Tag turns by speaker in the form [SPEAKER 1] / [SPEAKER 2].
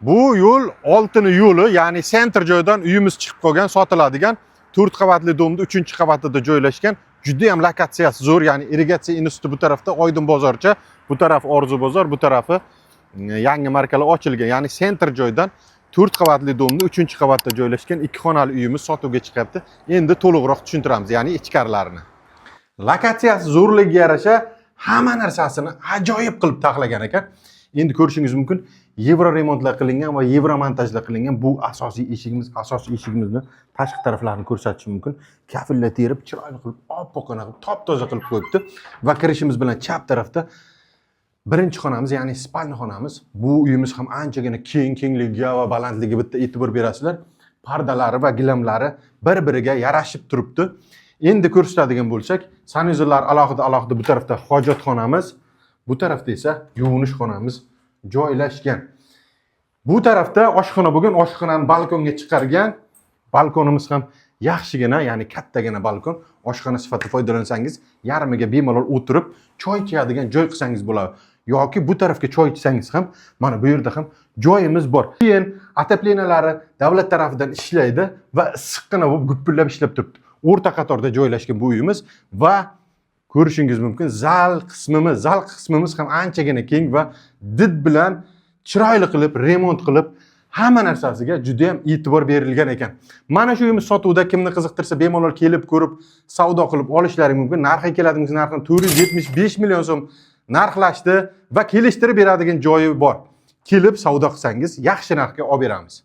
[SPEAKER 1] Bu yo'l oltini yo'li, ya'ni sentr joydan uyimiz chiqib qolgan, sotiladigan 4 qavatli domda 3-qavatida joylashgan. Juda ham lokatsiyasi zo'r, ya'ni irrigatsiya instituti bu tarafda Oydin bozorcha, bu taraf Orzu bozor, bu tarafi yangi markalar ochilgan. Ya'ni sentr joydan 4 qavatli domda 3-qavatda joylashgan 2 xonali uyimiz sotuvga chiqyapti. Endi to'liqroq tushuntiramiz, ya'ni ichkarilarini. Lokatsiyasi zo'rligiga yarasha hamma narsasini ajoyib qilib taxlagan ekan. Endi ko'rishingiz mumkin, yevro remontlar qilingan va yevro montajlar qilingan bu asosiy eshigimizni tashqi taraflarini ko'rsatish mumkin. Kafillar terib, chiroyli qilib, oppoqona qilib, top-toza qilib qo'yibdi va kirishimiz bilan chap tarafda birinchi xonamiz, ya'ni spalni xonamiz. Bu uyimiz ham anchagina kengligiga va balandligiga bitta e'tibor berasizlar. Pardalari va gilamlari bir-biriga yarashib turibdi. Endi ko'rsatadigan bo'lsak, sanuzorlar alohida bu tarafda hojatxonamiz, bu tarafda esa yuvinish xonamiz joylashgan. Bu tarafda oshxona bo'lgan, oshxonani balkonga chiqargan. Balkonimiz ham yaxshigina, ya'ni kattagina balkon. Oshxona sifatida foydalansangiz, yarmiga bemalol o'tirib, choy ichadigan joy qilsangiz bo'ladi. Yoki bu tarafga choy ichsangiz ham, mana bu yerda ham joyimiz bor. Keyin otopleniyalari davlat tarafidan ishlaydi va issiqqina bo'lib gupillab ishlab turibdi. O'rta qatorda joylashgan bu uyimiz va ko'rishingiz mumkin, zal qismimiz ham anchagina keng va did bilan chiroyli qilib, remont qilib, hamma narsasiga juda ham e'tibor berilgan ekan. Mana shu uyimiz sotuvda, kimni qiziqtirsa bemalol kelib ko'rib, savdo qilib olishlari mumkin. Narxi keladimiz narxini 475 million so'm narxlashdi va kelishtirib beradigan joyi bor. Kelib savdo qilsangiz yaxshi narxga olib beramiz.